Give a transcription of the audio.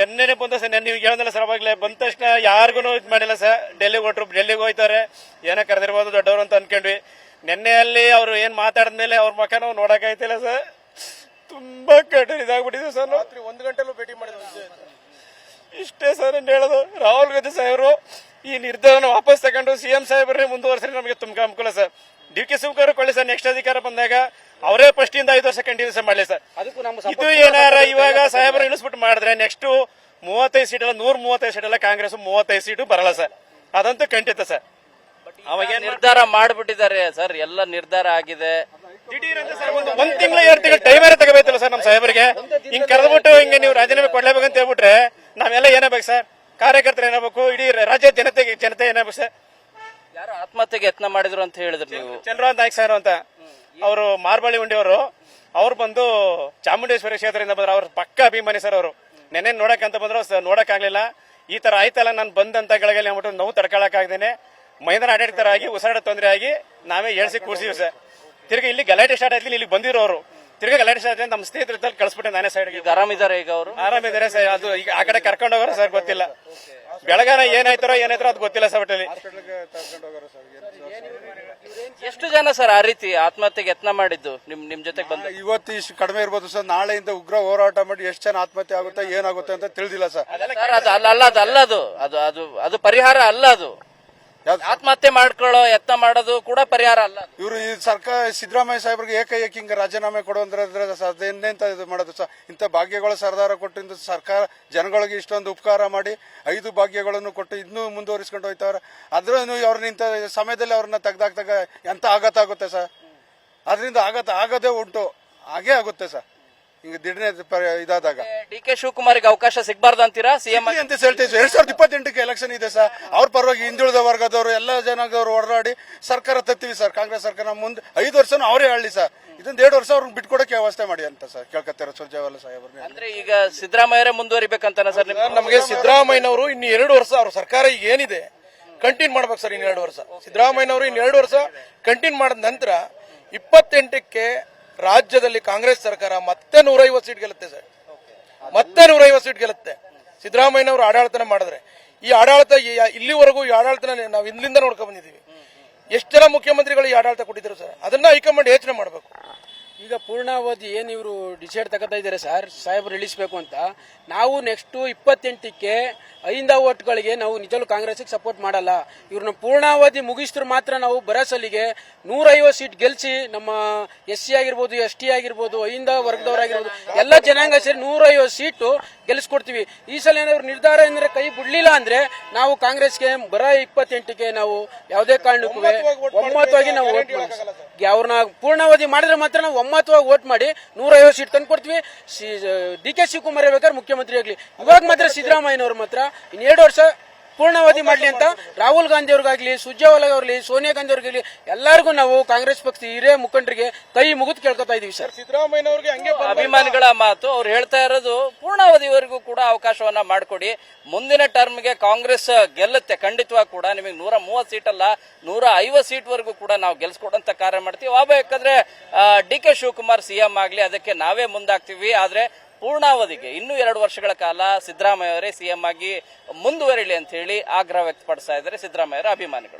ನೆನ್ನೆ ಬಂದ ಸರ್, ನೀವು ಹೇಳಿದ್ನಲ್ಲ ಸರ್, ಅವಾಗಲೇ ಬಂದ ತಕ್ಷಣ ಯಾರಿಗೂ ಇದು ಮಾಡಿಲ್ಲ ಸರ್. ಡೆಲ್ಲಿಗೆ ಹೋಯ್ತಾರೆ, ಏನೋ ಕರೆದಿರ್ಬೋದು ದೊಡ್ಡವರು ಅಂತ ಅನ್ಕೊಂಡ್ವಿ. ನೆನ್ನೆ ಅಲ್ಲಿ ಅವ್ರು ಏನ್ ಮಾತಾಡಿದ್ಮೇಲೆ ಅವ್ರ ಮಕ್ಕ ನಾವು ನೋಡಕ್ಕಾಯ್ತಿಲ್ಲ ಸರ್. ತುಂಬಾ ಕಠಿಣ ಇದಾಗ್ಬಿಟ್ಟಿದೆ ಸರ್. 1 ಗಂಟೆಲೂ ಭೇಟಿ ಮಾಡಿದ್ರು. ಇಷ್ಟೇ ಸರ್ ನಾನು ಹೇಳೋದು. ರಾಹುಲ್ ಗಾಂಧಿ ಸಾಹೇಬರು ಈ ನಿರ್ಧಾರನ ವಾಪಸ್ ತಗೊಂಡು ಸಿಎಂ ಸಾಹೇಬ್ರನ್ನೇ ಮುಂದುವರೆಸಿ ನಮಗೆ ತುಂಬಾ ಅನುಕೂಲ ಸರ್. ಡಿ.ಕೆ. ಶಿವಕುಮಾರ್ ಕೊಳ್ಳಿ ಸರ್, ನೆಕ್ಸ್ಟ್ ಅಧಿಕಾರ ಬಂದಾಗ ಅವರೇ ಫಸ್ಟ್ ಇಂದ 5 ವರ್ಷ ಕಂಟಿನ್ಯೂಸ್ ಮಾಡಲಿ ಸರ್. ಇದು ಏನಾರ ಇವಾಗ ಸಾಹೇಬರು ಇಳಿಸ್ಬಿಟ್ಟು ಮಾಡಿದ್ರೆ ನೆಕ್ಸ್ಟ್ 35 ಸೀಟ್ ಅಲ್ಲ, 135 ಸೀಟ್ ಅಲ್ಲ, ಕಾಂಗ್ರೆಸ್ 35 ಸೀಟು ಬರಲ್ಲ ಸರ್. ಅದಂತೂ ಖಂಡಿತ ಸರ್. ಅವಾಗ ನಿರ್ಧಾರ ಮಾಡ್ಬಿಟ್ಟಿದ್ದಾರೆ ಸರ್, ಎಲ್ಲ ನಿರ್ಧಾರ ಆಗಿದೆ. ಒಂದ್ ತಿಂಗಳು 2 ತಿಂಗಳು ಟೈಮ್ ತಗೋಬೇಕಲ್ಲ ಸರ್ ನಮ್ಮ ಸಾಹೇಬರಿಗೆ. ಹಿಂಗ್ ಕರೆದ್ಬಿಟ್ಟು ಹಿಂಗೆ ನೀವು ರಾಜೀನಾಮೆ ಕೊಡ್ಲೇಬೇಕಂತ ಹೇಳ್ಬಿಟ್ರೆ ನಾವೆಲ್ಲ ಏನಾಗಬೇಕು ಸರ್? ಕಾರ್ಯಕರ್ತರು ಏನಾಗಬೇಕು, ಇಡೀ ರಾಜ್ಯ ಜನತೆ ಏನಾಗಬೇಕು ಸರ್? ಯಾರು ಆತ್ಮಹತ್ಯೆಗೆ ಯತ್ನ ಮಾಡಿದ್ರು ಅಂತ ಹೇಳಿದ್ರು ನೀವು? ಚಂದ್ರಕಾಂತ್ ನಾಯ್ಕ ಸರ್ ಅಂತ, ಅವರು ಮಾರ್ಬಳ್ಳಿ ಉಂಡಿಯವರು. ಅವ್ರು ಬಂದು ಚಾಮುಂಡೇಶ್ವರಿ ಕ್ಷೇತ್ರದಿಂದ ಬಂದ್ರು. ಅವ್ರ ಪಕ್ಕ ಅಭಿಮಾನಿ ಸರ್. ಅವರು ನೆನ್ನೆ ನೋಡಕ್ಕಂತ ಬಂದ್ರು, ನೋಡಕ್ ಆಗ್ಲಿಲ್ಲ. ಈ ತರ ಆಯ್ತಲ್ಲ, ನಾನು ಬಂದಂತ ಗಳಿಗೆ ಅಂದ್ಬಿಟ್ಟು ನೋವು ತಡ್ಕೊಳಕ್ ಆಗ್ದೇನೆ ಮೈದಾನ ಆಡಳಿತರ ಆಗಿ ಉಸಿರಾಟ ತೊಂದರೆ ಆಗಿ ನಾವೇ ಏಳ್ಸಿ ಕೂರ್ಸಿವಿ ಸರ್. ತಿರ್ಗಿ ಇಲ್ಲಿ ಗಲಾಟೆ ಸ್ಟಾರ್ಟ್ ಆಯ್ತು, ಇಲ್ಲಿ ಬಂದಿರೋರು ತಿರ್ಗಿ ಗಲಾಟೆ ಸ್ಟಾರ್ಟ್ ಆಯ್ತು. ನಮ್ಮ ಸ್ನೇಹಿತರ ಕಳಿಸ್ಬಿಟ್ಟೆ ನಾನೇ ಸೈಡ್ಗೆ. ಆರಾಮಿದ್ದಾರೆ ಈಗ ಅವರು? ಆರಾಮಿದ್ದಾರೆ ಸರ್. ಅದು ಈಗ ಆ ಕಡೆ ಕರ್ಕೊಂಡು ಹೋಗೋರು ಸರ್, ಗೊತ್ತಿಲ್ಲ. ಬೆಳಗಾನ ಏನಾಯ್ತಾರೋ ಅದು ಗೊತ್ತಿಲ್ಲ ಸರ್. ಒಟ್ಟಲ್ಲಿ ಎಷ್ಟು ಜನ ಸರ್ ಆ ರೀತಿ ಆತ್ಮಹತ್ಯೆಗೆ ಯತ್ನ ಮಾಡಿದ್ದು ನಿಮ್ ಜೊತೆಗೆ ಬಂದು? ಇವತ್ತು ಇಷ್ಟು ಕಡಿಮೆ ಇರ್ಬೋದು ಸರ್, ನಾಳೆಯಿಂದ ಉಗ್ರ ಹೋರಾಟ ಮಾಡಿ ಎಷ್ಟು ಜನ ಆತ್ಮಹತ್ಯೆ ಆಗುತ್ತೆ ಏನಾಗುತ್ತೆ ಅಂತ ತಿಳಿದಿಲ್ಲ ಸರ್. ಅದು ಪರಿಹಾರ ಅಲ್ಲ. ಅದು ಆತ್ಮಹತ್ಯೆ ಮಾಡ್ಕೊಳ್ಳೋ ಯತ್ನ ಮಾಡೋದು ಕೂಡ ಪರಿಹಾರ ಅಲ್ಲ. ಇವರು ಈ ಸರ್ಕಾರ ಸಿದ್ದರಾಮಯ್ಯ ಸಾಹೇಬ್ರಿಗೆ ಏಕೈಕ ಹಿಂಗ ರಾಜೀನಾಮೆ ಕೊಡುವಂದ್ರೆ ಇನ್ನೆಂತ ಇದು ಮಾಡೋದು ಸರ್? ಇಂಥ ಭಾಗ್ಯಗಳ ಸರ್ದಾರ ಕೊಟ್ಟಿಂದ ಸರ್ಕಾರ ಜನಗಳಿಗೆ ಇಷ್ಟೊಂದು ಉಪಕಾರ ಮಾಡಿ 5 ಭಾಗ್ಯಗಳನ್ನು ಕೊಟ್ಟು ಇನ್ನೂ ಮುಂದುವರಿಸ್ಕೊಂಡು ಹೋಯ್ತವ್ರೆ. ಅದ್ರೂ ಅವ್ರನ್ನ ಇಂಥ ಸಮಯದಲ್ಲಿ ಅವ್ರನ್ನ ತೆಗ್ದಾಕ್ದಾಗ ಎಂತ ಆಘಾತ ಆಗುತ್ತೆ ಸರ್. ಅದರಿಂದ ಆಘಾತ ಆಗೋದೇ ಉಂಟು, ಹಾಗೇ ಆಗುತ್ತೆ ಸರ್. ಹಿಂಗ ದಿಢನೆ ಇದಾದಾಗ ಡಿ.ಕೆ. ಶಿವಕುಮಾರ್ಗೆ ಅವಕಾಶ ಸಿಗಬಾರ್ದು ಅಂತೀರಾ ಸಿಎಂ ಅಂತ ಹೇಳ್ತೀವಿ. 2028ಕ್ಕೆ ಎಲೆಕ್ಷನ್ ಇದೆ ಸರ್. ಅವ್ರ ಪರವಾಗಿ ಹಿಂದುಳಿದ ವರ್ಗದವರು ಎಲ್ಲ ಜನದವರು ಹೊರಡಾಡಿ ಸರ್ಕಾರ ತತ್ತೀವಿ ಸರ್. ಕಾಂಗ್ರೆಸ್ ಸರ್ಕಾರ ಮುಂದೆ 5 ವರ್ಷನೂ ಅವರೇ ಆಳ್ಲಿ ಸರ್. ಇದೊಂದು 2 ವರ್ಷ ಅವ್ರಿಗೆ ಬಿಟ್ಕೊಡಕ್ಕೆ ವ್ಯವಸ್ಥೆ ಮಾಡಿ ಅಂತ ಸರ್ ಕೇಳ್ಕೊತಾರೆ ಸುರ್ಜೇವಾಲ ಸಾಹೇಬ್ರನ್ನ. ಅಂದ್ರೆ ಈಗ ಸಿದ್ದರಾಮಯ್ಯರೇ ಮುಂದುವರಿಬೇಕಂತಾನ ಸರ್? ನಮಗೆ ಸಿದ್ದರಾಮಯ್ಯನವರು ಇನ್ನು 2 ವರ್ಷ ಅವ್ರ ಸರ್ಕಾರ ಈಗ ಏನಿದೆ ಕಂಟಿನ್ಯೂ ಮಾಡ್ಬೇಕು ಸರ್. ಇನ್ನು 2 ವರ್ಷ ಸಿದ್ದರಾಮಯ್ಯನವರು ಇನ್ನು 2 ವರ್ಷ ಕಂಟಿನ್ಯೂ ಮಾಡಿದ ನಂತರ 28ಕ್ಕೆ ರಾಜ್ಯದಲ್ಲಿ ಕಾಂಗ್ರೆಸ್ ಸರ್ಕಾರ ಮತ್ತೆ 150 ಸೀಟ್ ಗೆಲ್ಲುತ್ತೆ ಸರ್. ಮತ್ತೆ 150 ಸೀಟ್ ಗೆಲ್ಲುತ್ತೆ ಸಿದ್ದರಾಮಯ್ಯನವರು ಆಡಳಿತನ ಮಾಡಿದ್ರೆ. ಈ ಆಡಳಿತ ಇಲ್ಲಿವರೆಗೂ ಈ ಆಡಳಿತನ ನಾವು ಇಲ್ಲಿಂದ ನೋಡ್ಕೊಂಡ್ ಬಂದಿದ್ದೀವಿ. ಎಷ್ಟು ಜನ ಮುಖ್ಯಮಂತ್ರಿಗಳು ಈ ಆಡಳಿತ ಕೊಟ್ಟಿದ್ರು ಸರ್? ಅದನ್ನ ಹೈಕಮಾಂಡ್ ಯೋಚನೆ ಮಾಡಬೇಕು. ಈಗ ಪೂರ್ಣಾವಧಿ ಏನು ಇವರು ಡಿಸೈಡ್ ತಗೋತಾ ಇದ್ದಾರೆ ಸರ್, ಸಾಹೇಬರು ಇಳಿಸಬೇಕು ಅಂತ. ನಾವು ನೆಕ್ಸ್ಟ್ 28ಕ್ಕೆ 5 ಓಟ್ಗಳಿಗೆ ನಾವು ನಿಜವೂ ಕಾಂಗ್ರೆಸ್ಗೆ ಸಪೋರ್ಟ್ ಮಾಡಲ್ಲ. ಇವ್ರನ್ನ ಪೂರ್ಣಾವಧಿ ಮುಗಿಸಿದ್ರು ಮಾತ್ರ ನಾವು ಬರಸಲಿಗೆ 150 ಸೀಟ್ ಗೆಲ್ಸಿ ನಮ್ಮ SC ಆಗಿರ್ಬೋದು, ST ಆಗಿರ್ಬೋದು, 5 ವರ್ಗದವರಾಗಿರ್ಬೋದು ಎಲ್ಲ ಜನಾಂಗ ಸೇರಿ 150 ಸೀಟು ಗೆಲ್ಲಿಸ್ಕೊಡ್ತೀವಿ. ಈ ಸಲ ಏನಾದ್ರು ನಿರ್ಧಾರ ಏನಾದ್ರೆ ಕೈ ಬಿಡ್ಲಿಲ್ಲ ಅಂದ್ರೆ ನಾವು ಕಾಂಗ್ರೆಸ್ಗೆ ಬರ 28ಕ್ಕೆ ನಾವು ಯಾವುದೇ ಕಾರಣಕ್ಕೂ ಒಮ್ಮತವಾಗಿ ನಾವು ವೋಟ್ ಮಾಡ್ತೀವಿ. ಅವ್ರನ್ನ ಪೂರ್ಣಾವಧಿ ಮಾಡಿದ್ರೆ ಮಾತ್ರ ನಾವು ಒಮ್ಮತವಾಗಿ ವೋಟ್ ಮಾಡಿ 150 ಸೀಟ್ ತಂದು ಕೊಡ್ತೀವಿ. ಡಿ.ಕೆ. ಶಿವಕುಮಾರ್ ಬೇಕಾದ್ರೆ ಮುಖ್ಯಮಂತ್ರಿ ಆಗ್ಲಿ. ಇವಾಗ ಮಾತ್ರ ಸಿದ್ದರಾಮಯ್ಯನವರು ಮಾತ್ರ ಇನ್ನು 2 ವರ್ಷ ಪೂರ್ಣಾವಧಿ ಮಾಡ್ಲಿ ಅಂತ ರಾಹುಲ್ ಗಾಂಧಿ ಅವ್ರಿಗಾಗ್ಲಿ, ಸುರ್ಜೇವಾಲ ಅವ್ರಿಗೆ, ಸೋನಿಯಾ ಗಾಂಧಿ ಅವ್ರಿಗಾಗ್ಲಿ ಎಲ್ಲರಿಗೂ ನಾವು ಕಾಂಗ್ರೆಸ್ ಪಕ್ಷದ ಹಿರಿಯ ಮುಖಂಡರಿಗೆ ಕೈ ಮುಗಿದು ಕೇಳ್ಕೊತಾ ಇದೀವಿ ಸರ್. ಸಿದ್ದರಾಮಯ್ಯನವ್ರಿಗೆ ಹಂಗೆ ಅಭಿಮಾನಿಗಳ ಮಾತು. ಅವ್ರು ಹೇಳ್ತಾ ಇರೋದು ಪೂರ್ಣಾವಧಿವರೆಗೂ ಕೂಡ ಅವಕಾಶವನ್ನ ಮಾಡಿಕೊಡಿ. ಮುಂದಿನ ಟರ್ಮ್ಗೆ ಕಾಂಗ್ರೆಸ್ ಗೆಲ್ಲುತ್ತೆ ಖಂಡಿತವಾಗಿ ಕೂಡ. ನಿಮಗೆ 130 ಸೀಟ್ ಅಲ್ಲ 150 ಸೀಟ್ ವರೆಗೂ ಕೂಡ ನಾವು ಗೆಲ್ಸ್ಕೊಡಂತ ಕಾರ್ಯ ಮಾಡ್ತೀವಿ. ಬೇಕಾದ್ರೆ ಡಿ.ಕೆ. ಶಿವಕುಮಾರ್ ಸಿಎಂ ಆಗ್ಲಿ, ಅದಕ್ಕೆ ನಾವೇ ಮುಂದಾಗ್ತೀವಿ. ಆದ್ರೆ ಪೂರ್ಣಾವಧಿಗೆ ಇನ್ನೂ 2 ವರ್ಷಗಳ ಕಾಲ ಸಿದ್ದರಾಮಯ್ಯ ಅವರೇ ಸಿಎಂ ಆಗಿ ಮುಂದುವರಿಲಿ ಅಂತ ಹೇಳಿ ಆಗ್ರಹ ವ್ಯಕ್ತಪಡಿಸ್ತಾ ಇದ್ದಾರೆ ಸಿದ್ದರಾಮಯ್ಯರ ಅಭಿಮಾನಿಗಳು.